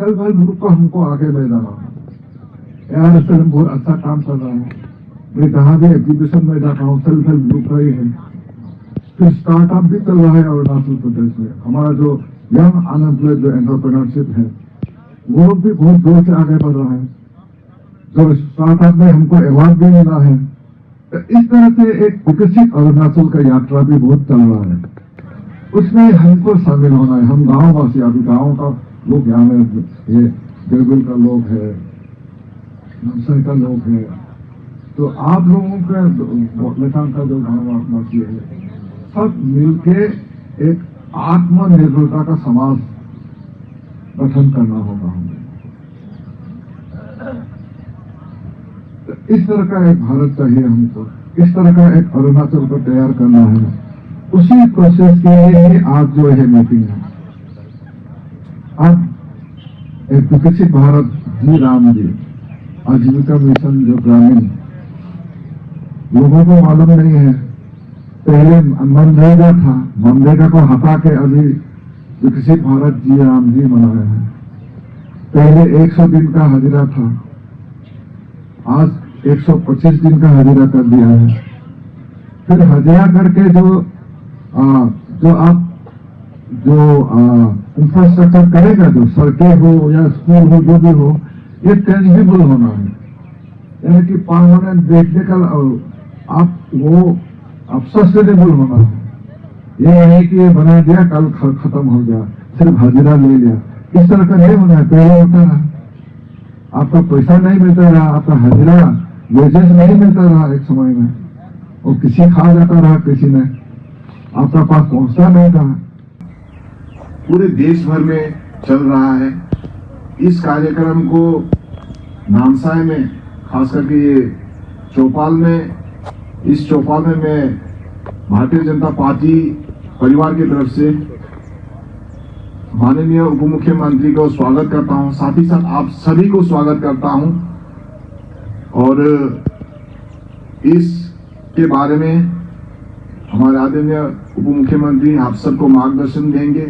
Self help group को हमको आगे ले जाना है। यार फिल्म बहुत अच्छा काम कर रहा है, मैं जहाँ भी एग्जीबिशन में जाता हूँ सेल्फ हेल्प ग्रुप का ही है। फिर स्टार्टअप भी चल रहा है अरुणाचल प्रदेश में। हमारा जो यंग अनएम्प्लॉयड जो एंटरप्रेन्योरशिप है वो लोग भी बहुत जोर से आगे बढ़ रहा है। जो स्टार्टअप में हमको अवार्ड भी मिला है। तो इस तरह से एक विकसित अरुणाचल का यात्रा भी बहुत चल रहा है, उसमें हमको शामिल होना है। हम गांववासी, अभी गांव का लोग यहाँ में ये गिरबिल का लोग है, नमसाई का लोग है, तो आप लोगों का लेखान का जो गांववासी है सब मिलके एक आत्मनिर्भरता का समाज गठन करना होगा हमें। तो इस तरह का एक भारत चाहिए हमको, इस तरह का एक अरुणाचल को तैयार करना है। उसी प्रोसेस के लिए ही आज जो है मीटिंग है। अब एक विकसित भारत जी राम जी आजीविका मिशन जो ग्रामीण, लोगों को मालूम नहीं है, पहले मनरेगा था, मनरेगा को हटा के अभी विकसित भारत जी राम जी बनाया है। पहले 100 दिन का हाजिरा था, आज 125 दिन का हाजिरा कर दिया है। फिर हाजिरा करके जो आप इंफ्रास्ट्रक्चर करेगा, जो सड़कें हो या स्कूल हो, जो भी हो, ये टेंजिबल होना है, यानी कि परमानेंट देखने का आप सस्टेनेबल होना है। ये नहीं कि ये बना दिया कल खत्म हो गया, सिर्फ हाजिरा ले लिया, इस तरह का नहीं होना है। पहले होता रहा, आपका पैसा नहीं मिलता रहा, आपका हाजिरा वेजेस नहीं मिलता रहा एक समय में, और किसी खा जाता रहा, किसी ने आपका पास पहुंचता नहीं था। पूरे देश भर में चल रहा है। इस कार्यक्रम को नामसाई में, खास करके ये चौपाल में, इस चौपाल में मैं भारतीय जनता पार्टी परिवार की तरफ से माननीय उप मुख्यमंत्री को स्वागत करता हूं, साथ ही साथ आप सभी को स्वागत करता हूं। और इसके बारे में हमारे आदरणीय उप मुख्यमंत्री आप सबको मार्गदर्शन देंगे,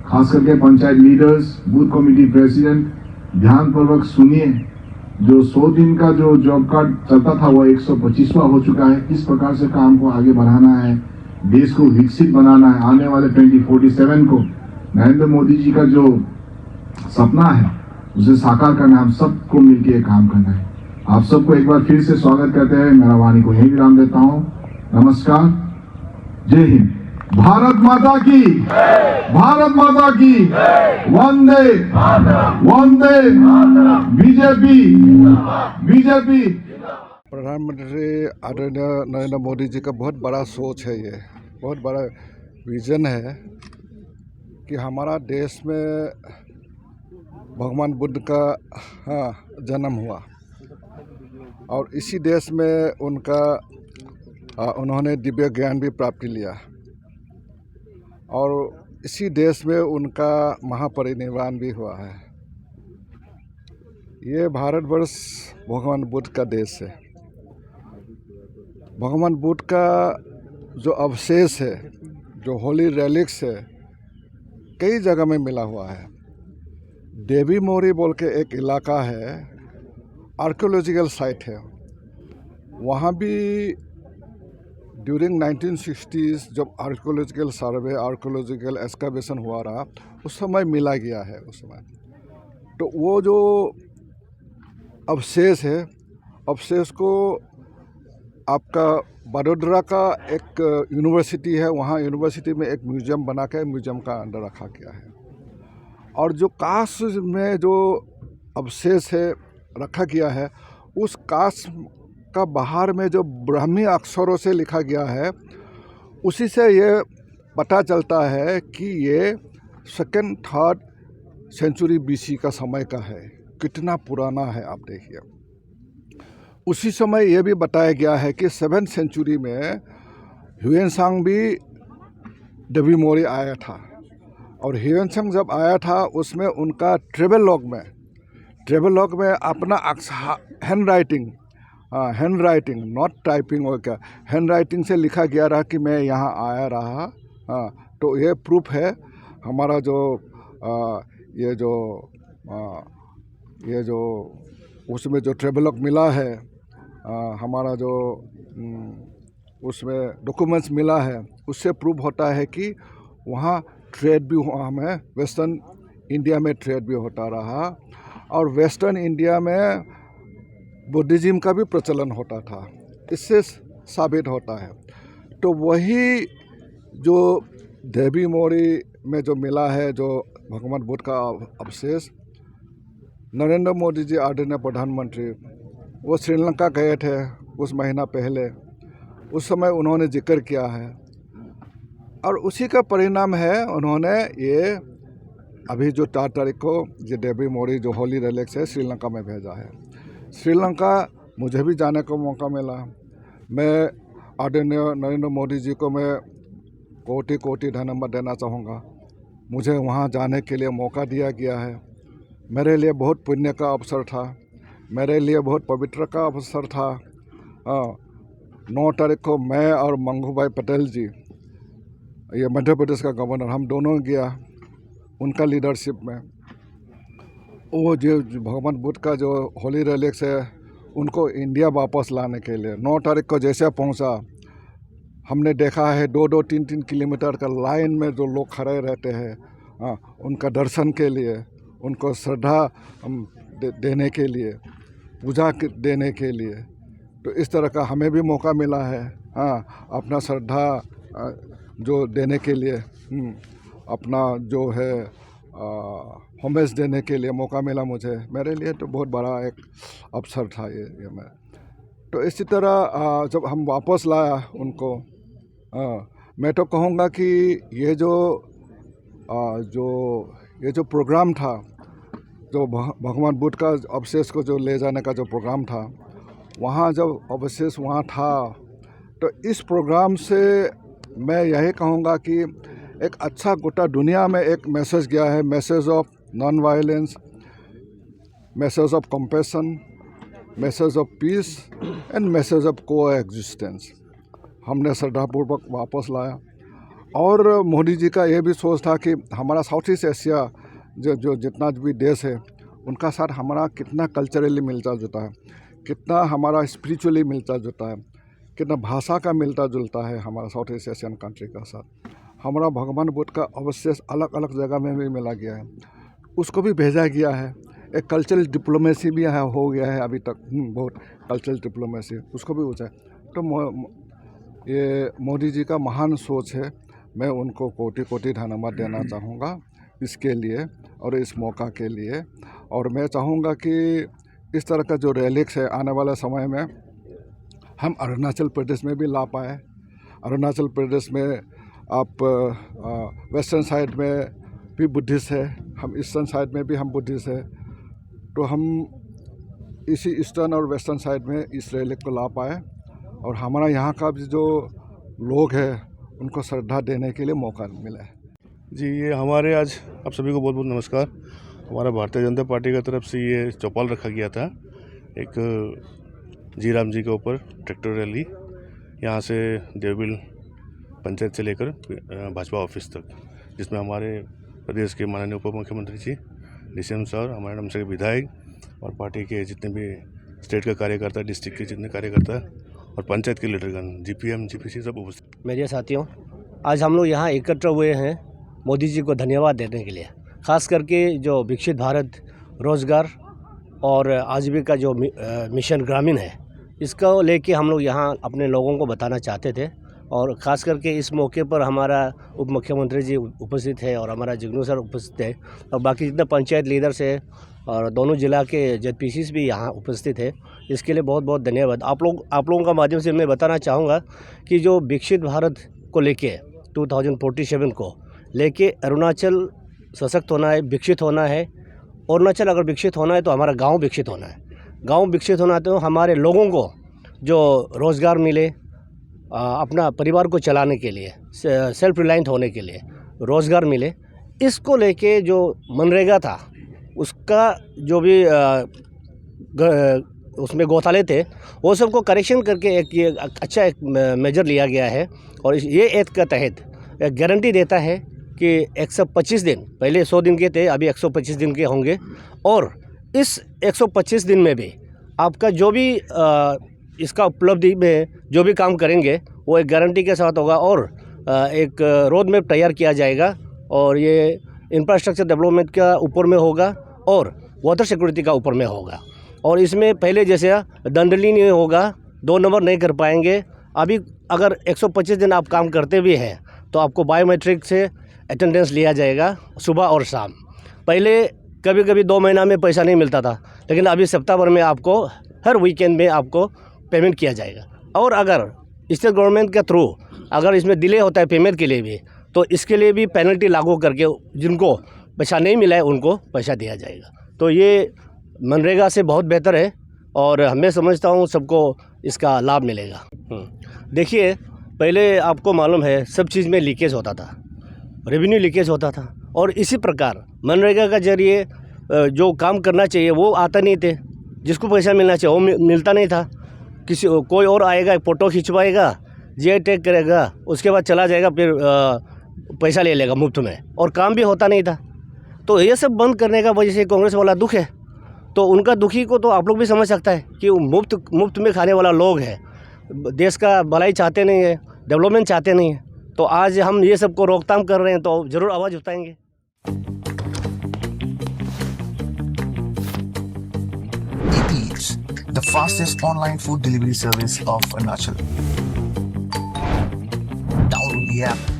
खास करके panchayat leaders, booth committee president, ध्यानपूर्वक सुनिए। जो 100 दिन का जो जॉब कार्ड चलता था वो 125वां हो चुका है। किस प्रकार से काम को आगे बढ़ाना है, देश को विकसित बनाना है, आने वाले 2047 को नरेंद्र मोदी जी का जो सपना है उसे साकार करना है, हम सबको मिलकर काम करना है। आप सबको एक बार फिर से स्वागत करते हैं। मेरा वाणी को यही विराम देता हूं। नमस्कार, जय हिंद, भारत माता की, भारत माता की, वंदे वंदे, बीजेपी बीजेपी। प्रधानमंत्री आदरणीय नरेंद्र मोदी जी का बहुत बड़ा सोच है, ये बहुत बड़ा विजन है कि हमारा देश में भगवान बुद्ध का जन्म हुआ, और इसी देश में उन्होंने दिव्य ज्ञान भी प्राप्ति लिया, और इसी देश में उनका महापरिनिर्वाण भी हुआ है। ये भारतवर्ष भगवान बुद्ध का देश है। भगवान बुद्ध का जो अवशेष है, जो होली रेलिक्स है, कई जगह में मिला हुआ है। देवी मोरी बोल के एक इलाका है, आर्कियोलॉजिकल साइट है, वहाँ भी ड्यूरिंग 1960s जब आर्कियोलॉजिकल सर्वे, आर्कियोलॉजिकल एक्सकवेशन हुआ रहा, उस समय मिला गया है। उस समय तो वो जो अवशेष है, अवशेष को आपका बड़ोदरा का एक यूनिवर्सिटी है, वहाँ यूनिवर्सिटी में एक म्यूजियम बना के म्यूजियम का अंदर रखा गया है। और जो कांच में जो अवशेष है रखा गया है, उस कांच का बाहर में जो ब्राह्मी अक्षरों से लिखा गया है, उसी से ये पता चलता है कि ये 2nd-3rd सेंचुरी BC का समय का है। कितना पुराना है आप देखिए। उसी समय ये भी बताया गया है कि 7th सेंचुरी में ह्यूएनसांग भी देवी मोरी आया था, और ह्यूएनसांग जब आया था उसमें उनका ट्रेवल लॉग में अपना हैंड राइटिंग नॉट टाइपिंग और क्या, हैंड राइटिंग से लिखा गया रहा कि मैं यहाँ आया रहा। तो ये प्रूफ है हमारा जो ये जो ये जो उसमें जो ट्रेवलॉग मिला है, हमारा जो उसमें डॉक्यूमेंट्स मिला है, उससे प्रूव होता है कि वहाँ ट्रेड भी हुआ, हमें वेस्टर्न इंडिया में ट्रेड भी होता रहा और वेस्टर्न इंडिया में बुद्धिज़्म का भी प्रचलन होता था। इससे साबित होता है। तो वही जो देवी मोरी में जो मिला है, जो भगवान बुद्ध का अवशेष, नरेंद्र मोदी जी आदरणीय प्रधानमंत्री वो श्रीलंका गए थे कुछ महीना पहले, उस समय उन्होंने जिक्र किया है और उसी का परिणाम है उन्होंने ये अभी जो 4 तारीख को ये देवी मोरी जो होली रेलिक्स है श्रीलंका में भेजा है। श्रीलंका मुझे भी जाने को मौका मिला। मैं आदरणीय नरेंद्र मोदी जी को मैं कोटि कोटि धन्यवाद देना चाहूँगा। मुझे वहाँ जाने के लिए मौका दिया गया है। मेरे लिए बहुत पुण्य का अवसर था, मेरे लिए बहुत पवित्र का अवसर था। 9 तारीख को मैं और मंगू भाई पटेल जी, ये मध्य प्रदेश का गवर्नर, हम दोनों गया उनका लीडरशिप में। वो जो भगवान बुद्ध का जो होली रेलिक्स है उनको इंडिया वापस लाने के लिए 9 तारीख को जैसे पहुंचा, हमने देखा है 2-2, 3-3 किलोमीटर का लाइन में जो लोग खड़े रहते हैं उनका दर्शन के लिए, उनको श्रद्धा देने के लिए, पूजा देने के लिए। तो इस तरह का हमें भी मौका मिला है अपना श्रद्धा जो देने के लिए, अपना जो है होमेज देने के लिए मौका मिला मुझे। मेरे लिए तो बहुत बड़ा एक अवसर था ये मैं। तो इसी तरह जब हम वापस लाया उनको, मैं तो कहूँगा कि ये जो प्रोग्राम था, जो भगवान बुद्ध का अवशेष को जो ले जाने का जो प्रोग्राम था, वहाँ जब अवशेष वहाँ था, तो इस प्रोग्राम से मैं यही कहूँगा कि एक अच्छा गोटा दुनिया में एक मैसेज गया है, message of non violence, message of compassion, message of peace and message of को एग्जिस्टेंस। हमने श्रद्धापूर्वक वापस लाया। और मोदी जी का ये भी सोच था कि हमारा साउथ ईस्ट एशिया जो जितना भी देश है उनका साथ हमारा कितना कल्चरली मिलता जुलता है, कितना हमारा स्पिरिचुअली मिलता जुलता है, कितना भाषा का मिलता जुलता है हमारा साउथ ईस्ट एशियन कंट्री का साथ। हमारा भगवान बुद्ध का अवशेष अलग अलग जगह में भी मिला गया है, उसको भी भेजा गया है। एक कल्चरल डिप्लोमेसी भी यहाँ हो गया है अभी तक, बहुत कल्चरल डिप्लोमेसी उसको भी ऊँचा है। तो ये मोदी जी का महान सोच है। मैं उनको कोटि कोटि धन्यवाद देना चाहूँगा इसके लिए और इस मौका के लिए। और मैं चाहूँगा कि इस तरह का जो रेलिक्स है आने वाले समय में हम अरुणाचल प्रदेश में भी ला पाए। अरुणाचल प्रदेश में आप वेस्टर्न साइड में भी बुद्धिस्ट है, हम ईस्टर्न साइड में भी हम बुद्धिस्ट है, तो हम इसी ईस्टर्न और वेस्टर्न साइड में इस रेलिक को ला पाए और हमारा यहाँ का भी जो लोग हैं उनको श्रद्धा देने के लिए मौका मिला है। जी, ये हमारे आज आप सभी को बहुत बहुत नमस्कार। हमारा भारतीय जनता पार्टी की तरफ से ये चौपाल रखा गया था, एक जीराम जी के ऊपर ट्रैक्टर रैली यहाँ से देवबिल पंचायत से लेकर भाजपा ऑफिस तक, जिसमें हमारे प्रदेश के माननीय उप मुख्यमंत्री जी DCM सर, हमारे नाम से विधायक और पार्टी के जितने भी स्टेट का कार्यकर्ता, डिस्ट्रिक्ट के जितने कार्यकर्ता और पंचायत के लीडरगण, GPM GPC सब उपस्थित। मेरे साथियों, आज हम लोग यहाँ एकत्र हुए हैं मोदी जी को धन्यवाद देने के लिए। ख़ास करके जो विकसित भारत रोज़गार और आजीविका जो मिशन ग्रामीण है, इसको लेके हम लोग यहाँ अपने लोगों को बताना चाहते थे। और ख़ास करके इस मौके पर हमारा उप मुख्यमंत्री जी उपस्थित है और हमारा जिग्नू सर उपस्थित है और बाकी जितने पंचायत लीडर्स है और दोनों जिला के ZPCs भी यहाँ उपस्थित है। इसके लिए बहुत बहुत धन्यवाद। आप लोगों का माध्यम से मैं बताना चाहूँगा कि जो विकसित भारत को लेके 2047 को लेके अरुणाचल सशक्त होना है, विकसित होना है। अरुणाचल अगर विकसित होना है तो हमारा गांव विकसित होना है। गांव विकसित होना है तो हमारे लोगों को जो रोज़गार मिले, अपना परिवार को चलाने के लिए, सेल्फ रिलायंट होने के लिए रोज़गार मिले। इसको लेके जो मनरेगा था उसका जो भी उसमें घोटाले थे वो सबको करेक्शन करके एक ये अच्छा एक मेजर लिया गया है। और ये एक्ट के तहत एक गारंटी देता है कि 125 दिन, पहले 100 दिन के थे, अभी 125 दिन के होंगे। और इस 125 दिन में भी आपका जो भी इसका उपलब्धि में जो भी काम करेंगे वो एक गारंटी के साथ होगा और एक रोड मैप तैयार किया जाएगा और ये इंफ्रास्ट्रक्चर डेवलपमेंट का ऊपर में होगा और वाटर सिक्योरिटी का ऊपर में होगा। और इसमें पहले जैसे दंडनीय नहीं होगा, 2 नंबर नहीं कर पाएंगे। अभी अगर 125 दिन आप काम करते भी हैं तो आपको बायोमेट्रिक से अटेंडेंस लिया जाएगा सुबह और शाम। पहले कभी कभी 2 महीना में पैसा नहीं मिलता था, लेकिन अभी सप्ताह भर में आपको हर वीकेंड में आपको पेमेंट किया जाएगा। और अगर स्टेट गवर्नमेंट के थ्रू अगर इसमें डिले होता है पेमेंट के लिए भी, तो इसके लिए भी पेनल्टी लागू करके जिनको पैसा नहीं मिला है उनको पैसा दिया जाएगा। तो ये मनरेगा से बहुत बेहतर है और मैं समझता हूँ सबको इसका लाभ मिलेगा। देखिए, पहले आपको मालूम है सब चीज़ में लीकेज होता था, रेवेन्यू लीकेज होता था, और इसी प्रकार मनरेगा का जरिए जो काम करना चाहिए वो आता नहीं थे, जिसको पैसा मिलना चाहिए वो मिलता नहीं था। कोई और आएगा, फ़ोटो खिंचवाएगा, जीआई टैग करेगा, उसके बाद चला जाएगा, फिर पैसा ले लेगा मुफ्त में, और काम भी होता नहीं था। तो ये सब बंद करने का वजह से कांग्रेस वाला दुख है। तो उनका दुखी को तो आप लोग भी समझ सकता है कि मुफ्त में खाने वाला लोग है, देश का भलाई चाहते नहीं है, डेवलपमेंट चाहते नहीं है। तो आज हम ये सब को रोकथाम कर रहे हैं, तो ज़रूर आवाज़ उठाएंगे। Eats, the fastest online food delivery service of Arunachal. Download the app